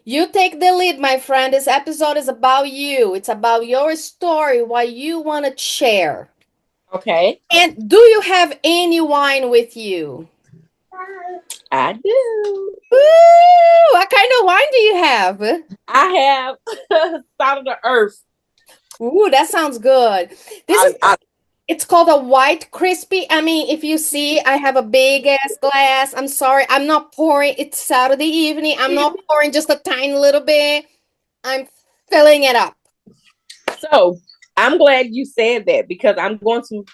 You take the lead, my friend. This episode is about you. It's about your story, what you want to share. Okay, And do you have any wine with you? I do. Ooh, what kind of wine do you have? I have Salt of the Earth. Ooh, that sounds good. This is I it's called a white crispy. I mean, if you see, I have a big ass glass. I'm sorry, I'm not pouring. It's Saturday evening. I'm not pouring just a tiny little bit. I'm filling it up. so I'm glad you said that because I'm going to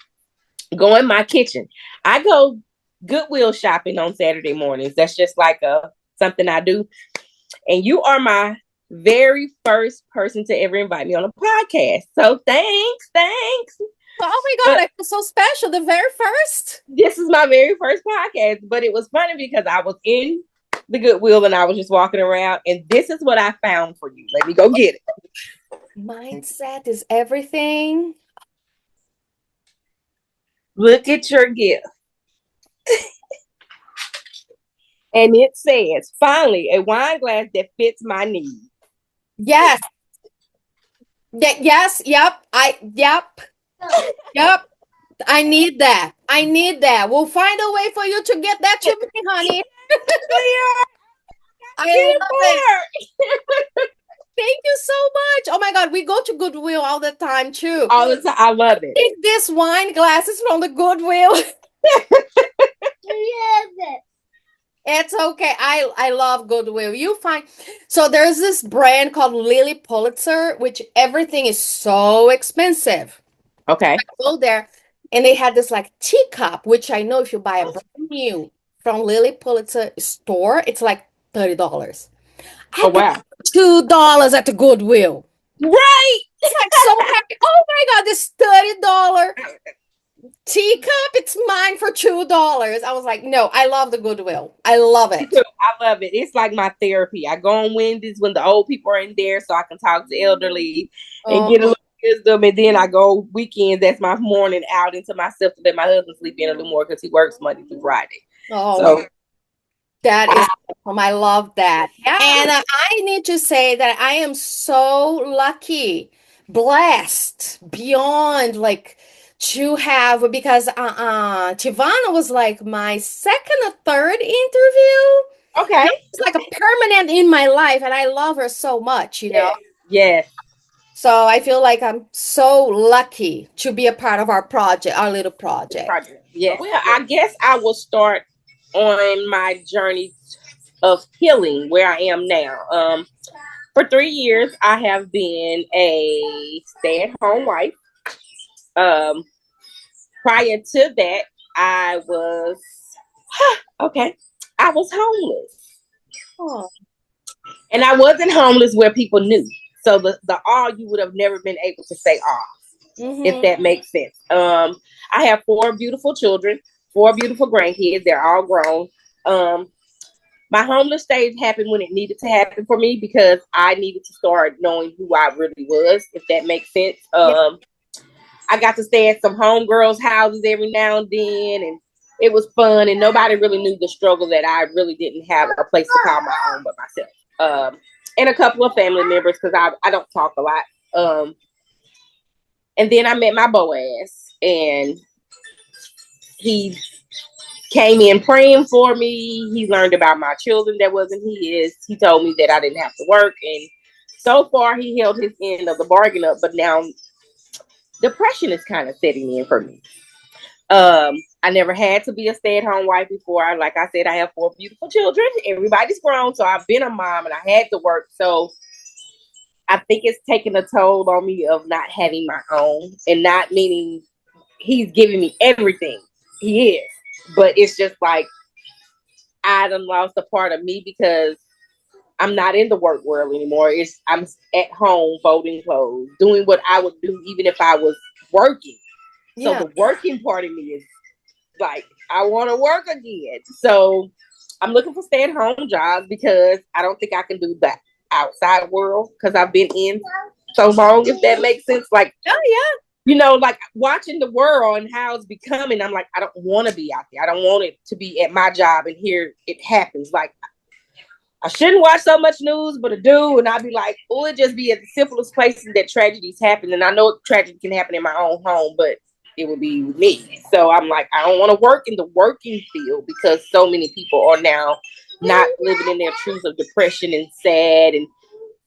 go in my kitchen. I go Goodwill shopping on Saturday mornings. That's just like a something I do. And you are my very first person to ever invite me on a podcast. So thanks. Oh my But God, I feel so special. The very first. this is my very first podcast. But it was funny because I was in the Goodwill and I was just walking around, and this is what I found for you. Let me go get it. Mindset is everything. Look at your gift. And it says, finally, a wine glass that fits my needs. Yes. Yes. Yep. Yep. I need that. I need that. We'll find a way for you to get that to me, honey. I Get love it. it Thank you so much. Oh my God, we go to Goodwill all the time too. all the time. I love it. Take this wine glasses from the Goodwill. It's okay. I love Goodwill. You find so there's this brand called Lily Pulitzer, which everything is so expensive. Okay. Go there, and they had this like teacup, which I know if you buy a brand new from Lily Pulitzer store, it's like $30. I Oh paid wow. $2 at the Goodwill. Right. It's like so happy. Oh my God, this $30 teacup, it's mine for $2. I was like, no, I love the Goodwill. I love Me it. too. I love it. It's like my therapy. I go on Wednesdays when the old people are in there so I can talk to the elderly and Oh, get a little wisdom. And then I go weekends. That's my morning out into myself to let my husband sleep in a little more because he works Monday through Friday. oh, So that I, is awesome. I love that. And yeah. I need to say that I am so lucky, blessed beyond like to have because Tivana was like my second or third interview. Okay. Now it's like a permanent in my life, and I love her so much, you know. Yes. Yes. So I feel like I'm so lucky to be a part of our project, our little project. Project. Yeah. Well, I guess I will start on my journey of healing where I am now. For 3 years, I have been a stay-at-home wife. Um, Prior to that, I was okay. I was homeless, Oh. and I wasn't homeless where people knew. So the all you would have never been able to say all, if Mm-hmm. that makes sense. I have four beautiful children, four beautiful grandkids. They're all grown. Um, my homeless stage happened when it needed to happen for me because I needed to start knowing who I really was, if that makes sense. Yeah. I got to stay at some homegirls' houses every now and then, and it was fun. And nobody really knew the struggle that I really didn't have a place to call my own but myself. And a couple of family members because I don't talk a lot. And then I met my Boaz, and he came in praying for me. He learned about my children that wasn't his. He told me that I didn't have to work, and so far he held his end of the bargain up. But now depression is kind of setting in for me. I never had to be a stay-at-home wife before. Like I said, I have four beautiful children. Everybody's grown, so I've been a mom and I had to work. So I think it's taken a toll on me of not having my own, and not meaning he's giving me everything. He is, but it's just like I done lost a part of me because I'm not in the work world anymore. I'm at home folding clothes, doing what I would do even if I was working. So Yeah. the working part of me is like, I want to work again. So I'm looking for stay-at-home jobs because I don't think I can do that outside world because I've been in so long, if that makes sense. Like, Oh yeah. like watching the world and how it's becoming, I'm like, I don't want to be out there. I don't want it to be at my job and here it happens. Like, I shouldn't watch so much news, but I do. And I'd be like, oh, it just be at the simplest places that tragedies happen. And I know tragedy can happen in my own home, but it would be with me. So I'm like, I don't want to work in the working field because so many people are now not living in their truth of depression and sad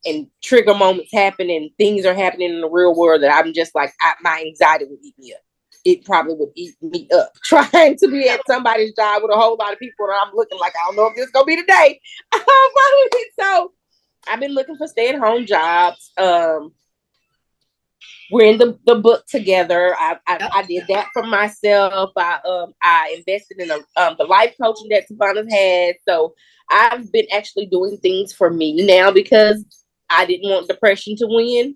and trigger moments happen and things are happening in the real world that I'm just like, my anxiety would eat me up. It probably would eat me up trying to be at somebody's job with a whole lot of people and I'm looking like I don't know if this is gonna be the day. So I've been looking for stay-at-home jobs. We're in the book together. I did that for myself. I invested in the life coaching that Savannah had. So I've been actually doing things for me now because I didn't want depression to win.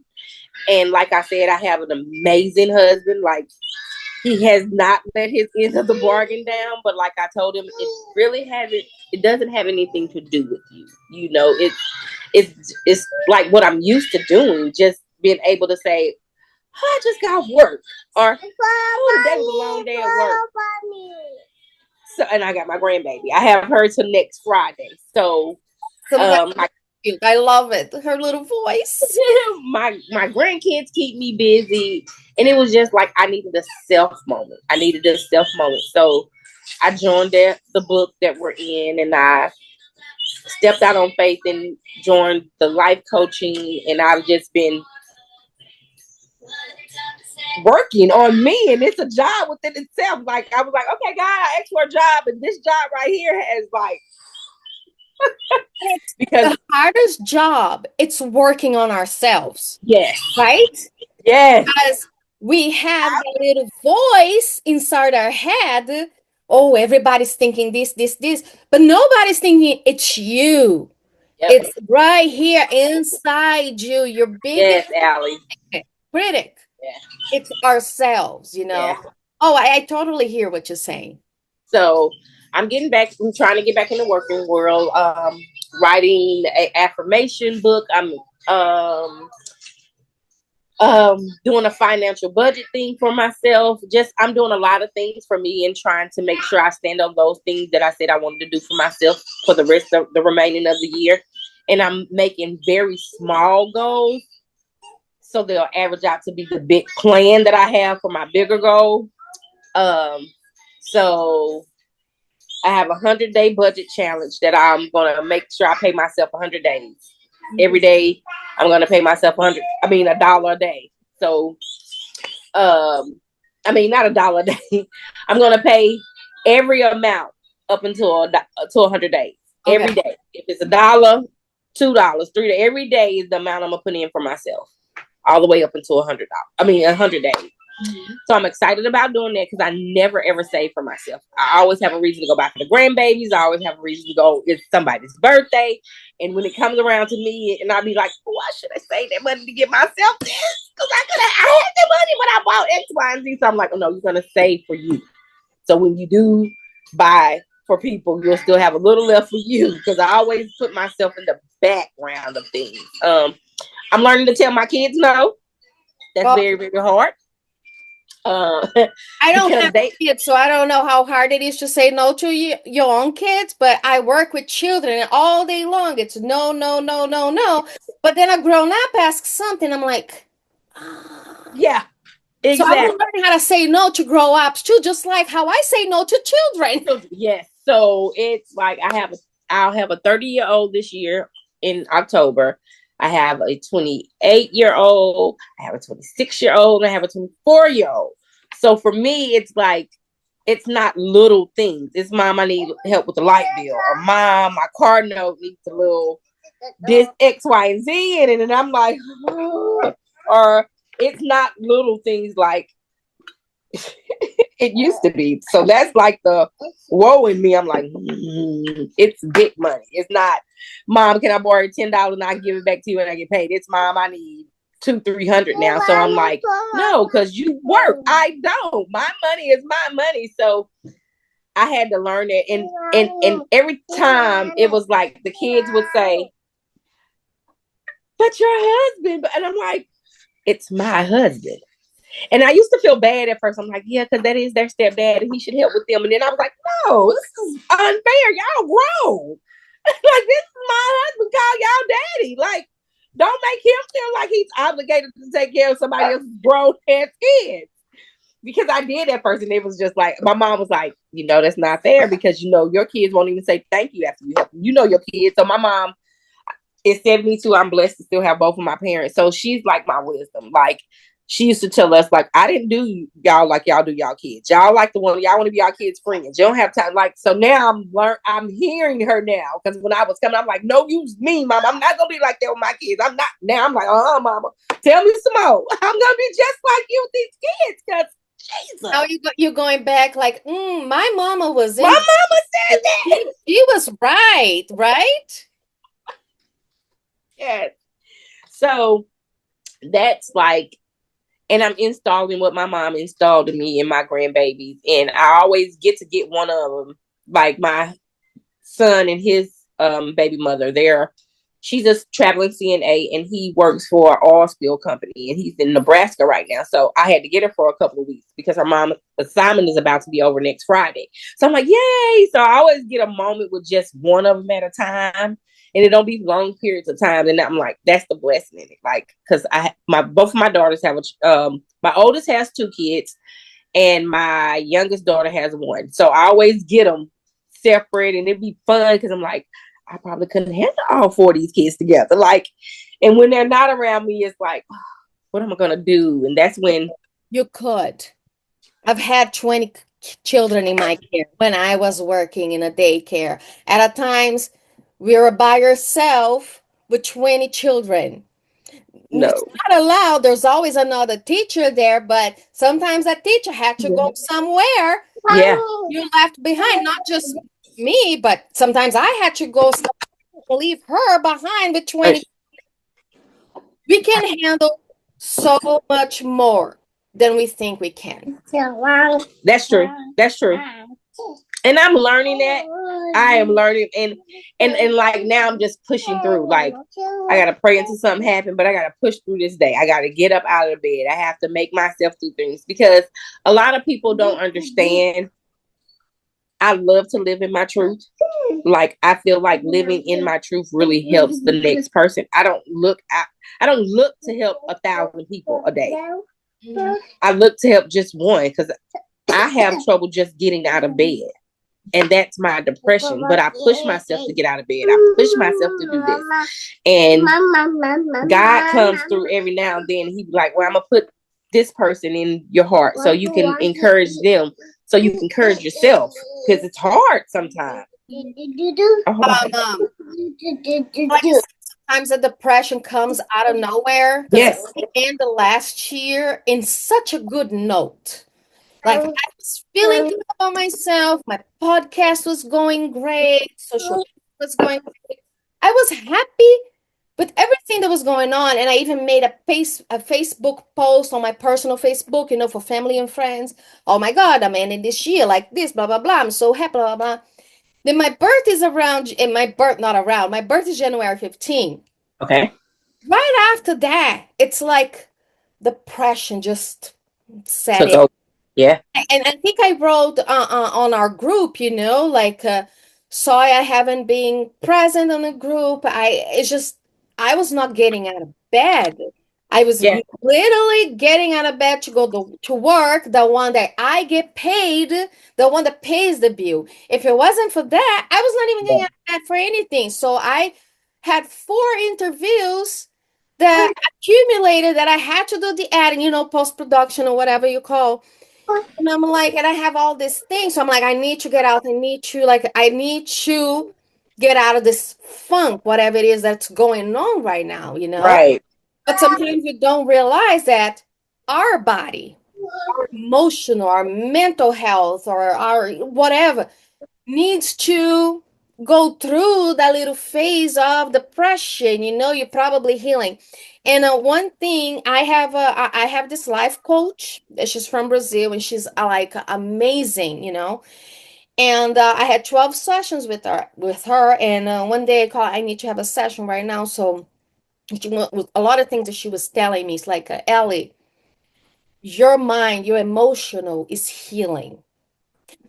And like I said, I have an amazing husband. Like he has not let his end of the bargain down, but like I told him, it doesn't have anything to do with you. You know, it's like what I'm used to doing, just being able to say, oh, I just got off work. Or oh, today was a long day at work. So and I got my grandbaby. I have her till next Friday. So my I love it. Her little voice. my grandkids keep me busy. And it was just like I needed a self moment. So I joined the book that we're in and I stepped out on faith and joined the life coaching and I've just been working on me and it's a job within itself. Like I was like, okay, God, I asked for a job and this job right here has like It's because the hardest job. It's working on ourselves, yes, right? yes, Because we have that little voice inside our head. Oh, everybody's thinking this, but nobody's thinking it's you. yep, It's right here inside you, your biggest yes, Allie, critic. yeah, It's ourselves, you yeah. know. Oh, I totally hear what you're saying. So I'm trying to get back in the working world. Writing a affirmation book. I'm um doing a financial budget thing for myself. Just I'm doing a lot of things for me and trying to make sure I stand on those things that I said I wanted to do for myself for the rest of the remaining of the year. And I'm making very small goals so they'll average out to be the big plan that I have for my bigger goal. So I have 100-day budget challenge that I'm gonna make sure I pay myself 100 days. Every day I'm gonna pay myself $1 a day. So not $1 a day. I'm gonna pay every amount up until to 100 days. Okay. Every day. If it's $1, $2, $3, every day is the amount I'm gonna put in for myself. All the way up until $100. 100 days. Mm-hmm. So I'm excited about doing that because I never ever save for myself. I always have a reason to go back for the grandbabies. I always have a reason to go. It's somebody's birthday. And when it comes around to me, and I'll be like, oh, why should I save that money to get myself this? Because I had the money when I bought X, Y, and Z. So I'm like, oh no, you're going to save for you. So when you do buy for people, you'll still have a little left for you because I always put myself in the background of things. I'm learning to tell my kids no. That's Well, very, very hard. I don't have kids, so I don't know how hard it is to say no to your own kids, but I work with children and all day long. It's no, no, no, no, no. But then a grown up asks something, I'm like, ah. Yeah, So I'm exactly. learning how to say no to grow ups too, just like how I say no to children. Yes. So it's like I'll have a 30-year-old this year in October. I have a 28-year-old, I have a 26-year-old, and I have a 24-year-old. So for me, it's like, it's not little things. It's mom, I need help with the light bill. Or mom, my car note needs a little this X, Y, and Z in it. And I'm like, oh. Or it's not little things like it used to be. So that's like the woe in me. I'm like, it's big money. It's not, mom, can I borrow $10 and I give it back to you and I get paid? It's mom, I need 200-300 now. So I'm like, no, because you work. I don't. My money is my money. So I had to learn it. And every time it was like the kids would say, but your husband. And I'm like, it's my husband. And I used to feel bad at first. I'm like, yeah, because that is their stepdad and he should help with them. And then I was like, no, this is unfair. Y'all grown. Like, this is my husband, call y'all daddy. Like, don't make him feel like he's obligated to take care of somebody else's grown ass kids. Because I did at first, and it was just like, my mom was like, that's not fair, because your kids won't even say thank you after you help them. Your kids. So my mom is 72. I'm blessed to still have both of my parents. So she's like my wisdom. Like, she used to tell us, like, I didn't do y'all like y'all do y'all kids. Y'all like the one, y'all want to be y'all kids' friends. You don't have time. Like, so now I'm hearing her now. Because when I was coming, I'm like, no, you me, mom. I'm not gonna be like that with my kids. I'm not. Now I'm like, mama, tell me some more. I'm gonna be just like you with these kids. Because Now Jesus, you're going back like, my mama was my in. mama said that. She was right, right? Yes. So that's like, and I'm installing what my mom installed in me and my grandbabies. And I always get one of them, like my son and his baby mother. She's a traveling CNA, and he works for an oil spill company, and he's in Nebraska right now. So I had to get her for a couple of weeks because her mom's assignment is about to be over next Friday. So I'm like, yay! So I always get a moment with just one of them at a time, and it don't be long periods of time. And I'm like, that's the blessing in it, like, because both of my daughters have my oldest has 2 kids, and my youngest daughter has 1. So I always get them separate, and it'd be fun because I'm like, I probably couldn't handle all 4 of these kids together. Like, and when they're not around me, it's like, oh, what am I gonna do? And that's when You could. I've had 20 children in my care when I was working in a daycare. At a times, we were by yourself with 20 children. It's no, not allowed. There's always another teacher there, but sometimes that teacher had to go somewhere. yeah, You left behind, not just me, but sometimes I had to go leave her behind with 20. We can handle so much more than we think we can. that's true. That's true. And I'm learning that. I am learning, and like now I'm just pushing through. Like, I gotta pray until something happens, but I gotta push through this day. I gotta get up out of bed. I have to make myself do things, because a lot of people don't understand. I love to live in my truth. Like, I feel like living in my truth really helps the next person. I don't look to help 1,000 people a day. I look to help just one, because I have trouble just getting out of bed. And that's my depression. But I push myself to get out of bed. I push myself to do this. And God comes through every now and then. He be like, well, I'm going to put this person in your heart so you can encourage them, so you can encourage yourself, because it's hard sometimes. Oh, Um, like you said, sometimes the depression comes out of nowhere because yes. I ended the last year in such a good note. Like I was feeling good about myself. My podcast was going great. Social media was going great. I was happy with everything that was going on, and I even made a Facebook post on my personal Facebook, for family and friends. Oh my God, I'm ending this year like this, blah blah blah. I'm so happy, blah blah blah. Then my birth is around, and my birth not around. My birth is January 15th. Okay. Right after that, it's like depression just set Took in. over. Yeah. And I think I wrote on our group, like sorry I haven't been present on the group. I was not getting out of bed. I was Yeah. literally getting out of bed to go to work, the one that I get paid, the one that pays the bill. If it wasn't for that, I was not even getting out of bed for anything. So I had 4 interviews that accumulated that I had to do the editing, post production or whatever you call. And I'm like, and I have all these things. So I'm like, I need to get out. I need to get out of this funk, whatever it is that's going on right now. Right. But sometimes you don't realize that our body, our emotional, our mental health, or our whatever needs to go through that little phase of depression. You're probably healing. And one thing I have this life coach. She's from Brazil, and she's like amazing. And I had 12 sessions with her. And one day I called, I need to have a session right now. So a lot of things that she was telling me is like, Ellie, your mind, your emotional is healing,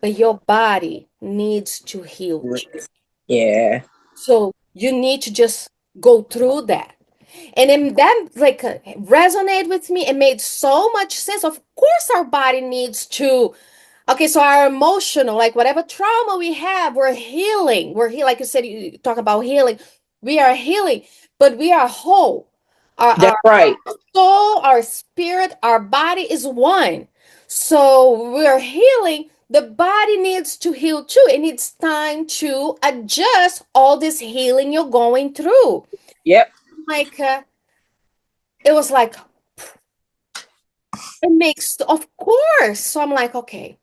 but your body needs to heal too. Yeah. So you need to just go through that. And then that like resonate with me. It made so much sense. Of course, our body needs to. Okay, so our emotional, like whatever trauma we have, we're healing. We're healing. Like you said, you talk about healing. We are healing, but we are whole. Our That's right. soul, our spirit, our body is one. So we're healing. The body needs to heal too. And it's time to adjust all this healing you're going through. Yep. Like, it was like, it makes, of course. So I'm like, okay.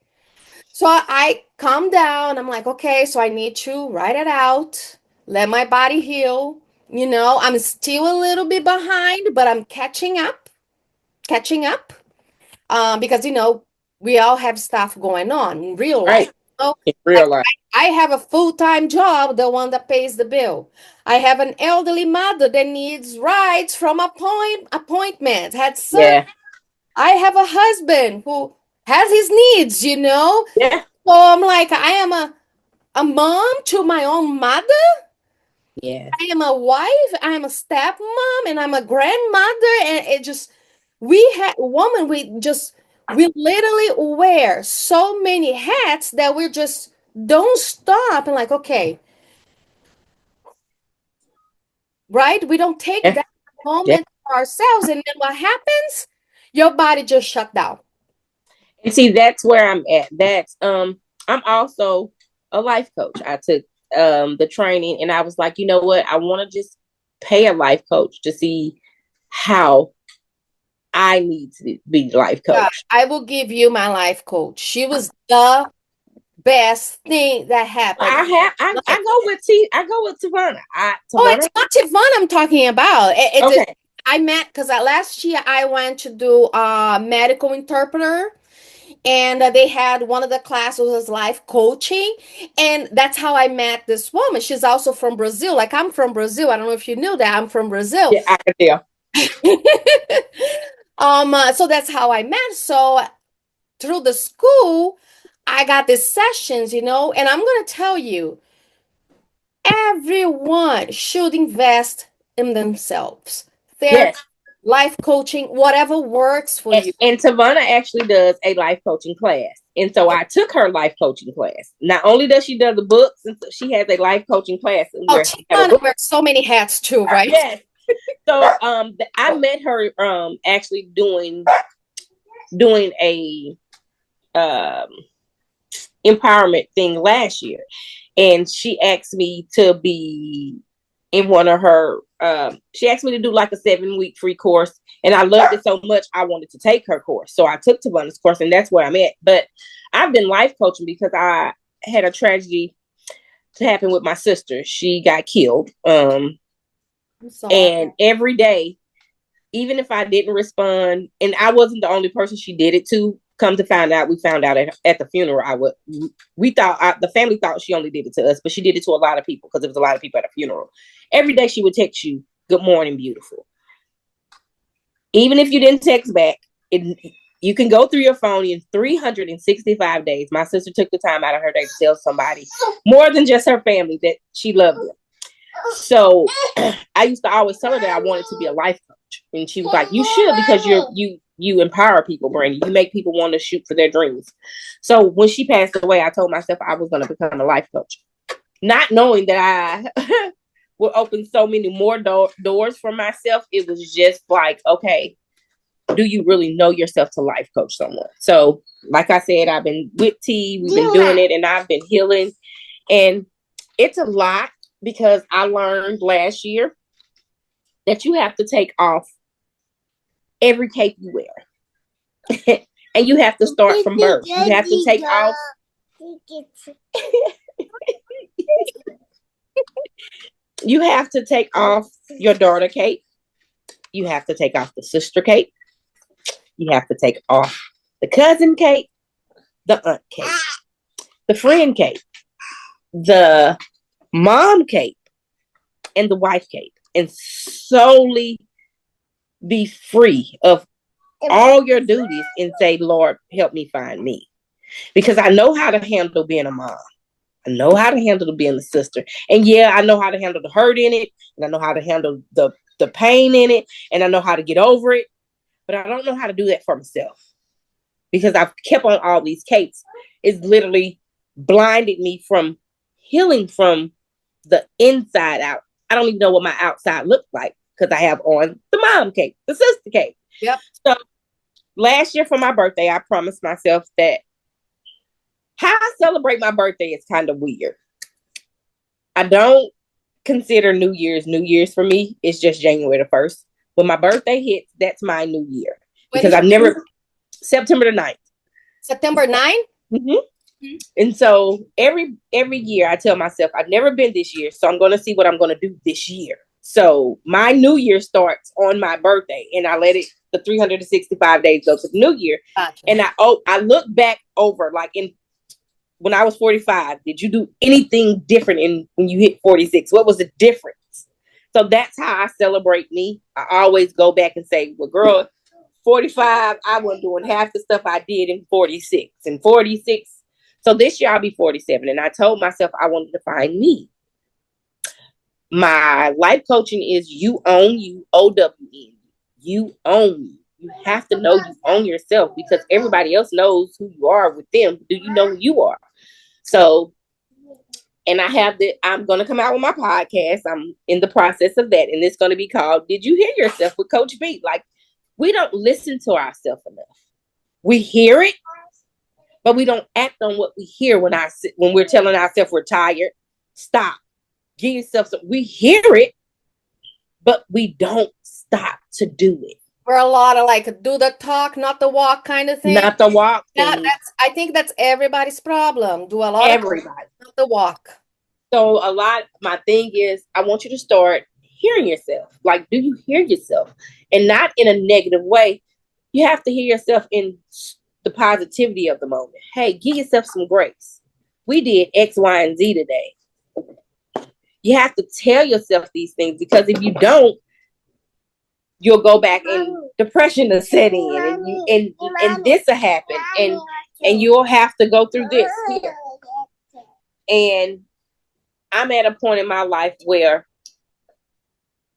So I calm down. I'm like, okay, so I need to write it out, let my body heal. I'm still a little bit behind, but I'm catching up. Because we all have stuff going on in real life. Right. You know? In Like real life. I have a full-time job, the one that pays the bill. I have an elderly mother that needs rides from appointments, had surgery. Yeah. I have a husband who has his needs. Yeah. So I'm like, I am a mom to my own mother. Yes. I am a wife. I am a stepmom, and I'm a grandmother. And it just, we literally wear so many hats that we just don't stop and like, okay, right? We don't take Yeah. that Yeah. moment for ourselves. And then what happens? Your body just shut down. And see, that's where I'm at. I'm also a life coach. I took the training and I was like, you know what? I want to just pay a life coach to see how I need to be life God, coach. I will give you my life coach. She was the best thing that happened. I go with I go with Savannah. Oh, it's Savannah. not Tiffany I'm talking about. Okay. I met because last year I went to do a medical interpreter, and they had one of the classes was life coaching, and that's how I met this woman. She's also from Brazil. Like I'm from Brazil. I don't know if you knew that I'm from Brazil. Yeah, I can tell. So that's how I met. So through the school, I got these sessions, and I'm gonna tell you. Everyone should invest in themselves. Therapy, Yes. life coaching, whatever works for you. And Savannah actually does a life coaching class. And so I took her life coaching class. Not only does she do the books, and so she has a life coaching class Oh, where she have a Tiffany book. wears so many hats too, right? Yes. So I met her actually doing a um empowerment thing last year. And she asked me to be in one of her she asked me to do like a 7-week free course, and I loved it so much I wanted to take her course, so I took Tavanna's course, and that's where I'm at. But I've been life coaching because I had a tragedy to happen with my sister. She got killed, I'm sorry. and every day, even if I didn't respond, and I wasn't the only person she did it to. Come to find out, we found out at the funeral. We thought the family thought she only did it to us, but she did it to a lot of people because there was a lot of people at a funeral. Every day she would text you, "Good morning, beautiful." Even if you didn't text back, you can go through your phone in 365 days. My sister took the time out of her day to tell somebody more than just her family that she loved them. So I used to always tell her that I wanted to be a life coach, and she was like, "You should, because you empower people, Brandy. You make people want to shoot for their dreams." So when she passed away, I told myself I was going to become a life coach, not knowing that I would open so many more doors for myself. It was just like, okay, do you really know yourself to life coach someone? So, like I said, I've been with T. We've been doing it, and I've been healing, and it's a lot. Because I learned last year that you have to take off every cape you wear. And you have to start from birth. You have to take off. You have to take off your daughter cape. You have to take off the sister cape. You have to take off the cousin cape, the aunt cape, the friend cape, the mom cape, and the wife cape, and solely be free of all your duties and say, "Lord, help me find me." Because I know how to handle being a mom. I know how to handle the being a sister. And yeah, I know how to handle the hurt in it. And I know how to handle the pain in it. And I know how to get over it. But I don't know how to do that for myself. Because I've kept on all these capes. It's literally blinded me from healing from the inside out. I don't even know what my outside looks like because I have on the mom cape, the sister cape. Yep. So last year for my birthday, I promised myself that how I celebrate my birthday is kind of weird. I don't consider New Year's. New Year's for me is just January the 1st. When my birthday hits, that's my new year. When Because is I've never, September the 9th. September 9? Mm-hmm. And so every year I tell myself, I've never been this year, so I'm going to see what I'm going to do this year. So my new year starts on my birthday, and I let it the 365 days go to the new year. Gotcha. And I look back over like when I was 45, did you do anything different when you hit 46? What was the difference? So that's how I celebrate me. I always go back and say, well, girl, 45, I wasn't doing half the stuff I did in 46. And 46, so this year I'll be 47. And I told myself I wanted to find me. My life coaching is you own you, OWN. You own you. You have to know you own yourself because everybody else knows who you are with them. Do you know who you are? So, and I'm going to come out with my podcast. I'm in the process of that. And it's going to be called, Did You Hear Yourself with Coach B? Like, we don't listen to ourselves enough. We hear it, but we don't act on what we hear when we're telling ourselves we're tired. Stop. Give yourself some. We hear it, but we don't stop to do it. We're a lot of like do the talk, not the walk kind of thing. Not the walk Yeah, thing. I think that's everybody's problem. Do a lot Everybody. of talk, not the walk. So my thing is, I want you to start hearing yourself. Like, do you hear yourself? And not in a negative way. You have to hear yourself in the positivity of the moment. Hey, give yourself some grace. We did X, Y, and Z today. You have to tell yourself these things because if you don't, you'll go back and depression will set in and this will happen and you'll have to go through this here. And I'm at a point in my life where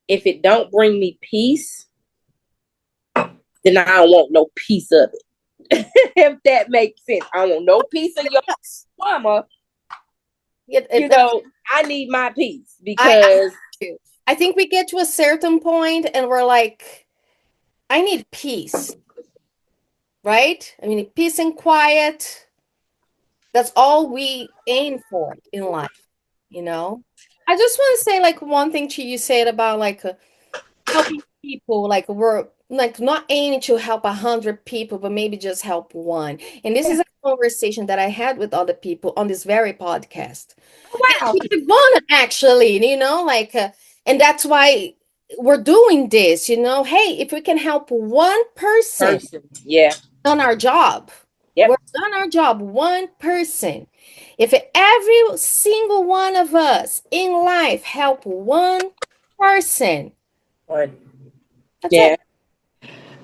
if it don't bring me peace, then I don't want no piece of it. If that makes sense. I don't want no piece of your mama. I need my peace because I think we get to a certain point and we're like, I need peace. Right? I mean, peace and quiet. That's all we aim for in life, you know? I just want to say like one thing to you said about like helping people, like we're like not aiming to help 100 people, but maybe just help one. And this is a conversation that I had with other people on this very podcast. Wow. Ivana, actually, you know, like, and that's why we're doing this, you know. Hey, if we can help one person. Yeah. Done our job. Yep. We're done our job. One person. If every single one of us in life help one person, that's it.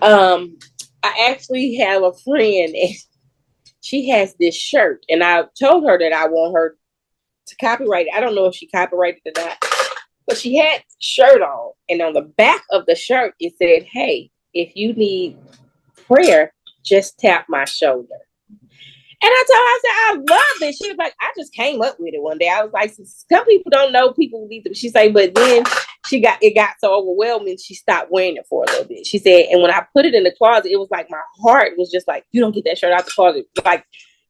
I actually have a friend and she has this shirt and I told her that I want her to copyright it. I don't know if she copyrighted it or not, but she had the shirt on and on the back of the shirt it said, hey, if you need prayer, just tap my shoulder. And I told her, I said, I love it. She was like, I just came up with it one day. I was like, some people don't know people need them. She said, but then it got so overwhelming, she stopped wearing it for a little bit. She said, and when I put it in the closet, it was like my heart was just like, you don't get that shirt out the closet. Like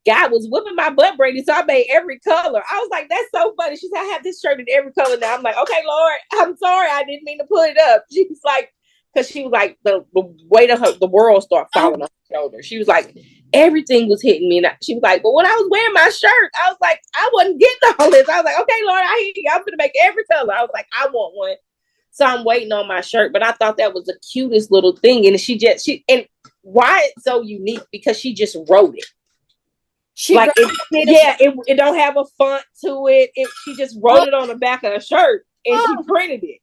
God was whipping my butt, Brady. So I made every color. I was like, that's so funny. She said, I have this shirt in every color now. I'm like, okay, Lord, I'm sorry. I didn't mean to put it up. She was like, because she was like, the weight of the world started falling on her shoulder. She was like, everything was hitting me. And she was like, but when I was wearing my shirt, I was like, I wasn't getting all this. I was like, okay, Lord, I hear you. I'm going to make every color. I was like, I want one. So I'm waiting on my shirt. But I thought that was the cutest little thing. And and why it's so unique? Because she just wrote it. It don't have a font to it. She just wrote it on the back of her shirt and she printed it.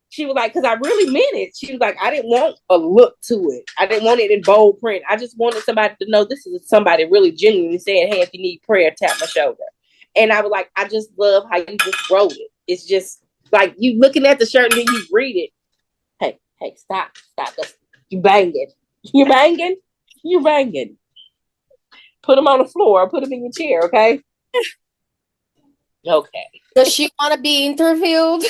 She was like, because I really meant it. She was like, I didn't want a look to it. I didn't want it in bold print. I just wanted somebody to know this is somebody really genuinely saying, hey, if you need prayer, tap my shoulder. And I was like, I just love how you just wrote it. It's just like you looking at the shirt and then you read it. Hey, stop. You banging. You banging. You banging. Put them on the floor. Put them in your chair, okay? Okay. Does she want to be interviewed?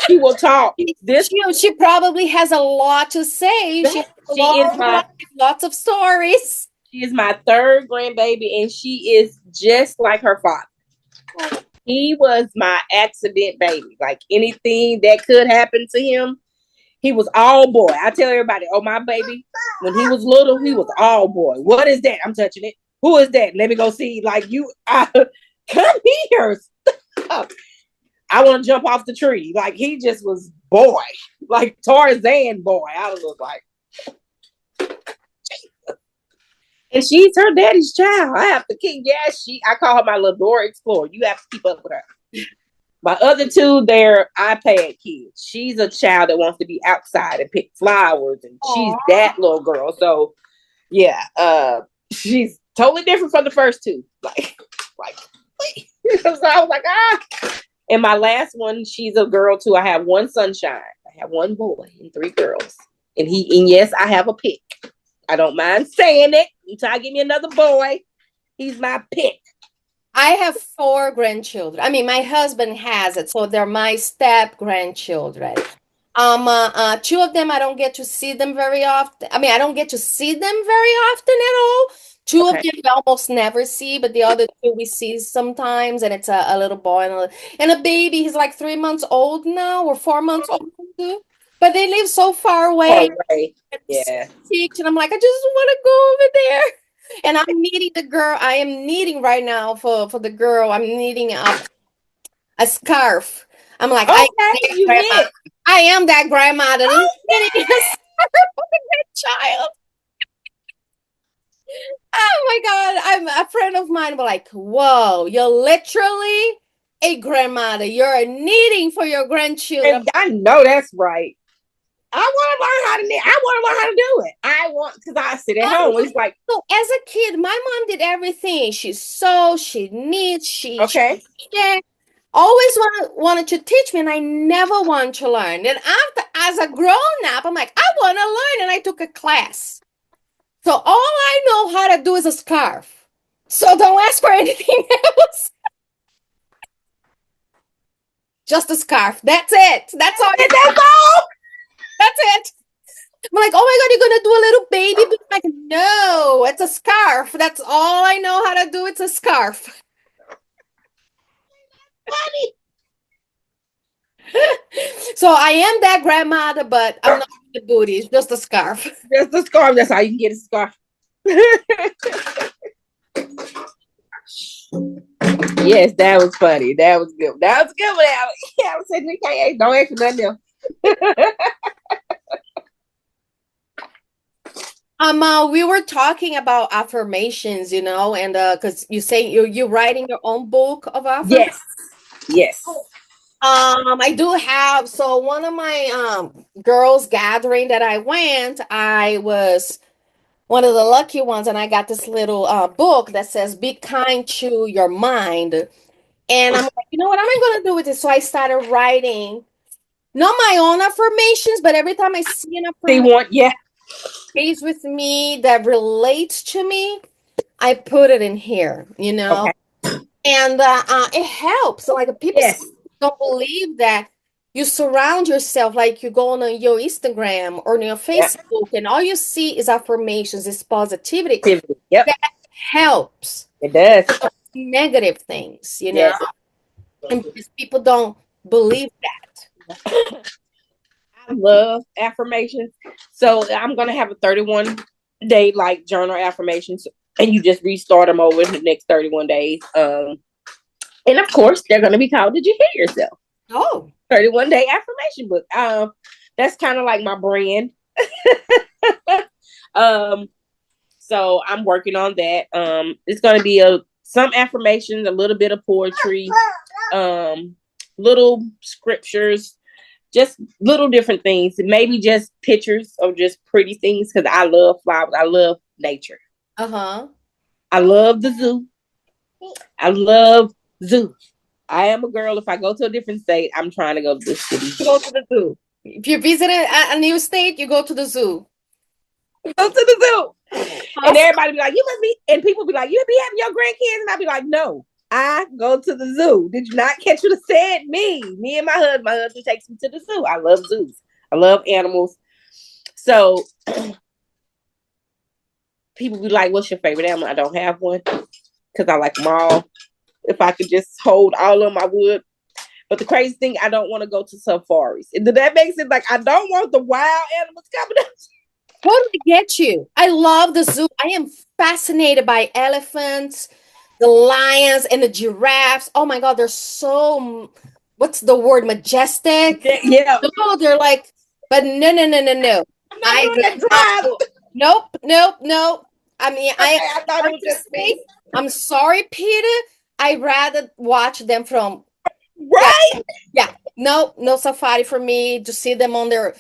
She will talk. This She probably has a lot to say. She has a she is long my life, lots of stories. she is my third grandbaby, and she is just like her father. He was my accident baby. Like anything that could happen to him, he was all boy. I tell everybody, oh, my baby, when he was little, he was all boy. What is that? I'm touching it. Who is that? Let me go see. Like come here. Stop. I want to jump off the tree. Like he just was boy, like Tarzan boy. I was like, and she's her daddy's child. I have to keep. Yeah, I call her my little Dora Explorer. You have to keep up with her. My other two, they're iPad kids. She's a child that wants to be outside and pick flowers, and she's that little girl. So, yeah, she's totally different from the first two. Like. So I was like, ah. And my last one, she's a girl too. I have one sunshine. I have one boy and three girls. And yes, I have a pick. I don't mind saying it. Until I give me another boy, he's my pick. I have 4 grandchildren. I mean, my husband has it, so they're my step grandchildren. 2 of them I don't get to see them very often. I mean, I don't get to see them very often at all. 2 of them we almost never see, but the other 2 we see sometimes, and it's a little boy and a baby. He's like 3 months old now, or 4 months old too. But they live so far away. Right. Yeah. And I'm like, I just want to go over there. And I'm needing the girl. I am needing right now for the girl. I'm needing a scarf. I'm like, I am that grandma that is needing a scarf for the child. Oh my God. I'm a friend of mine was like, whoa, you're literally a grandmother. You're needing for your grandchildren. And I know that's right. I want to learn how to knit. I want to learn how to do it. I want, because I sit at home. It's like, so as a kid, my mom did everything. She sews, she knits, she always wanted to teach me, and I never wanted to learn. Then after, as a grown up, I'm like, I want to learn, and I took a class. So all I know how to do is a scarf. So don't ask for anything else. Just a scarf. That's it. That's all. That's all. That's it. I'm like, oh my God, you're gonna do a little baby? But I'm like, no, it's a scarf. That's all I know how to do. It's a scarf. Funny. So I am that grandmother, but I'm not the booty. It's just a scarf. Just a scarf. That's how you can get a scarf. Yes, that was funny. That was good. That was good one, Alex. Yeah, I was saying, don't ask for nothing else. We were talking about affirmations, and because you say you're writing your own book of affirmations. Yes. I do have. So one of my girls' gathering that I was one of the lucky ones, and I got this little book that says "Be kind to your mind." And I'm like, you know what am I going to do with this? So I started writing, not my own affirmations, but every time I see an affirmation stays with me that relates to me, I put it in here, and it helps. So like people don't believe that you surround yourself, like you go on your Instagram or on your Facebook, and all you see is affirmations, is positivity. Yep. That helps. It does. Negative things, and people don't believe that. I love affirmations. So I'm going to have a 31-day like journal affirmations, and you just restart them over the next 31 days. And of course, they're going to be called "Did You Hear Yourself?" 31-day affirmation book. That's kind of like my brand. So I'm working on that. It's going to be some affirmations, a little bit of poetry, little scriptures, just little different things. Maybe just pictures of just pretty things, because I love flowers. I love nature. I love the zoo. I love zoo. I am a girl. If I go to a different state, I'm trying to go to the city You zoo. go to the zoo. If you visit a new state, you go to the zoo. Go to the zoo. And Awesome. everybody be like, you must be, and people be like, you be having your grandkids. And I be like, no, I go to the zoo. Did you not catch what I said? Me and my husband takes me to the zoo. I love zoos. I love animals. So people be like, what's your favorite animal? I don't have one because I like them all. If I could just hold all of them, I would. But the crazy thing, I don't want to go to safaris. And that makes it like I don't want the wild animals coming up. Totally get you. I love the zoo. I am fascinated by elephants, the lions, and the giraffes. Oh my God, they're so, what's the word, majestic? Yeah, No, they're like, but no, no, no, no, no. I'm not I doing that drive. no, nope, nope, nope. I mean, I am Okay, I thought it sorry was to just say, me. I'm sorry, Peter. I rather watch them from, yeah, Right? yeah. No, no safari for me to see them on their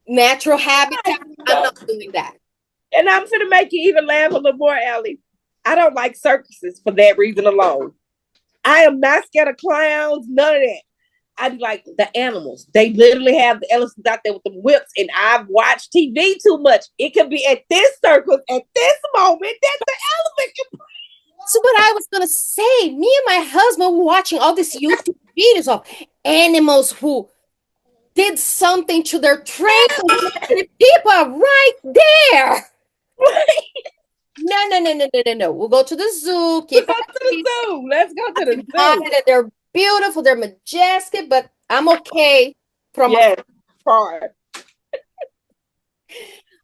natural habitat. I'm No. not doing that. And I'm gonna make you even laugh a little more, Allie. I don't like circuses for that reason alone. I am not scared of clowns, none of that. I'd be like, the animals. They literally have the elephants out there with the whips, and I've watched TV too much. It could be at this circus, at this moment, that the elephant can. So what I was gonna say, me and my husband were watching all these YouTube videos of animals who did something to their train, and the people are right there. No, no, no, no, no, no, no. We'll go to the zoo, Let's keep go our to the kids zoo. Let's go to the zoo. occupied, and they're beautiful, they're majestic, but I'm okay from a. Yes, far.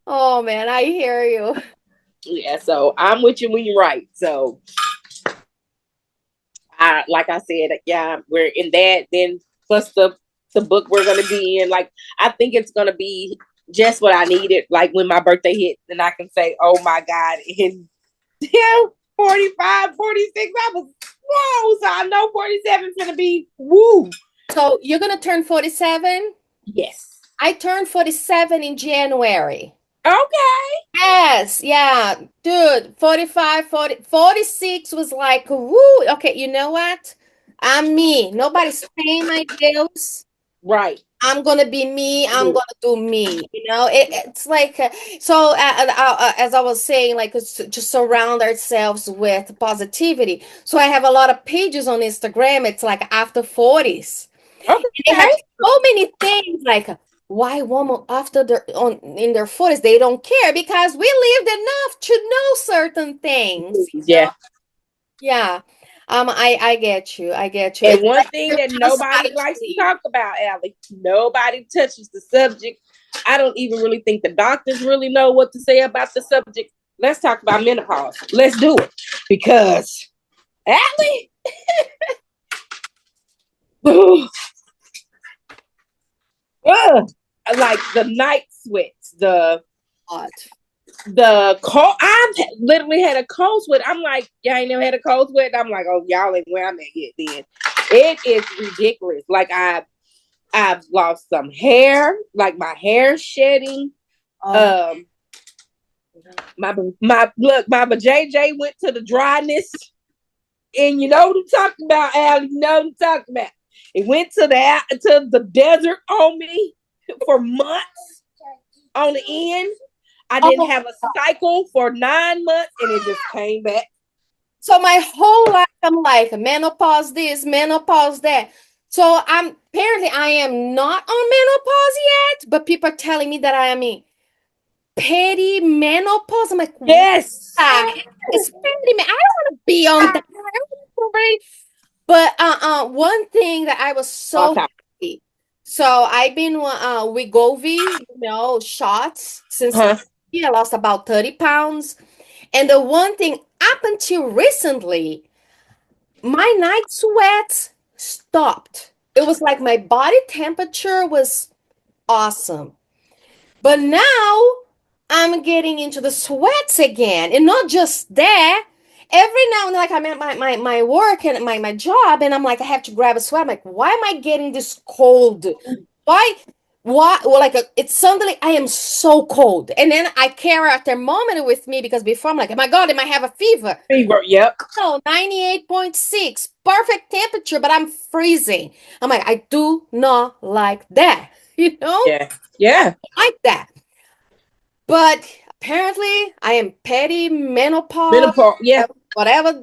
Oh man, I hear you. Yeah, so I'm with you when you're right. So I like I said, yeah, we're in that. Then plus the book we're gonna be in. Like I think it's gonna be just what I needed. Like when my birthday hit, and I can say, "Oh my God!" In yeah, 45, 46, I was whoa. So I know 47 is gonna be woo. So you're gonna turn 47? Yes. I turned 47 in January. Okay. Yes, yeah, dude, 45, 40, 46 was like, woo, okay, you know what? I'm me. Nobody's paying my bills. Right. I'm gonna be me. I'm Mm. gonna do me. It's like as I was saying, like to surround ourselves with positivity. So I have a lot of pages on Instagram. It's like after 40s. They have Okay. so many things like why women after their on in their 40s they don't care because we lived enough to know certain things. Yeah. Yeah. I get you. I get you. And It's one like thing you're that just nobody starting to likes to leave. talk about, Allie, nobody touches the subject. I don't even really think the doctors really know what to say about the subject. Let's talk about menopause. Let's do it. Because, Allie, like the night sweats, Hot. the cold. I've literally had a cold sweat. I'm like, y'all ain't never had a cold sweat. I'm like, oh, y'all ain't where I'm at yet. Then it is ridiculous. Like I've lost some hair, like my hair shedding. Oh, Um, my look, my JJ went to the dryness, and you know what I'm talking about, Al. You know what I'm talking about. It went to the desert on me for months on the end. I didn't oh. have a cycle for 9 months, and it just came back. So my whole life I'm like menopause this, menopause that. So I'm apparently I am not on menopause yet, but people are telling me that I am in petty menopause. I'm like, what Yes. the heck is petty? I don't want to be on that. I don't want to. But one thing that I was so Okay. happy. So I've been Wegovy, shots since Huh? I lost about 30 pounds. And the one thing up until recently, my night sweats stopped. It was like my body temperature was awesome. But now I'm getting into the sweats again. And not just that. Every now and then, like I'm at my work and my job, and I'm like, I have to grab a sweat. I'm like, why am I getting this cold? Why? what? Well, like it's suddenly I am so cold, and then I carry a thermometer with me because before I'm like, oh my God, I might have a fever. Fever. Yep. No, 98.6, perfect temperature, but I'm freezing. I'm like, I do not like that, you know, Yeah. Yeah. like that. But apparently, I am petty menopause, Menopause. Yeah. whatever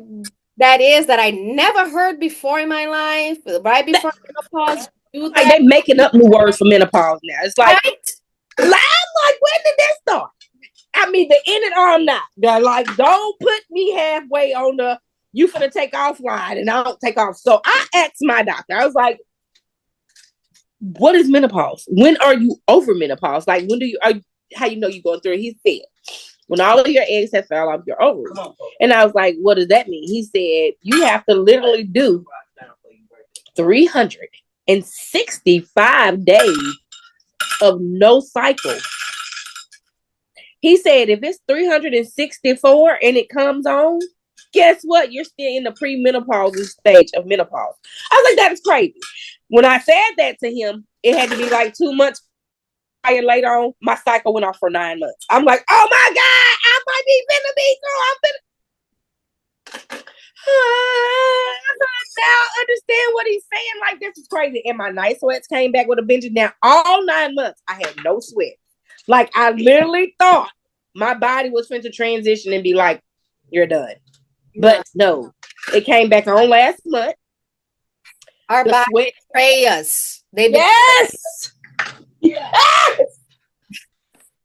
that is that I never heard before in my life. Right before menopause, do Like that, they making up new words for menopause now. It's like, right? I'm like, when did that start? I mean, the in it or I'm not. They're like, don't put me halfway on the you finna take off line and I don't take off. So I asked my doctor, I was like, what is menopause? When are you over menopause? Like, when do you, how you know you're going through it? He said, when all of your eggs have fell off your ovaries. And I was like, what does that mean? He said, you have to literally do 365 days of no cycle. He said, if it's 364 and it comes on, guess what? You're still in the premenopausal stage of menopause. I was like, that is crazy. When I said that to him, it had to be like 2 months prior. Later on, my cycle went off for 9 months. I'm like, oh my God, I might be finna be through. I'm finna. Now understand what he's saying. Like, this is crazy. And my night sweats came back with a vengeance. Now, all 9 months, I had no sweat. Like, I literally thought my body was going to transition and be like, you're done. But no, it came back on last month. Our The body sweat. betray us. They betray Yes. Yes.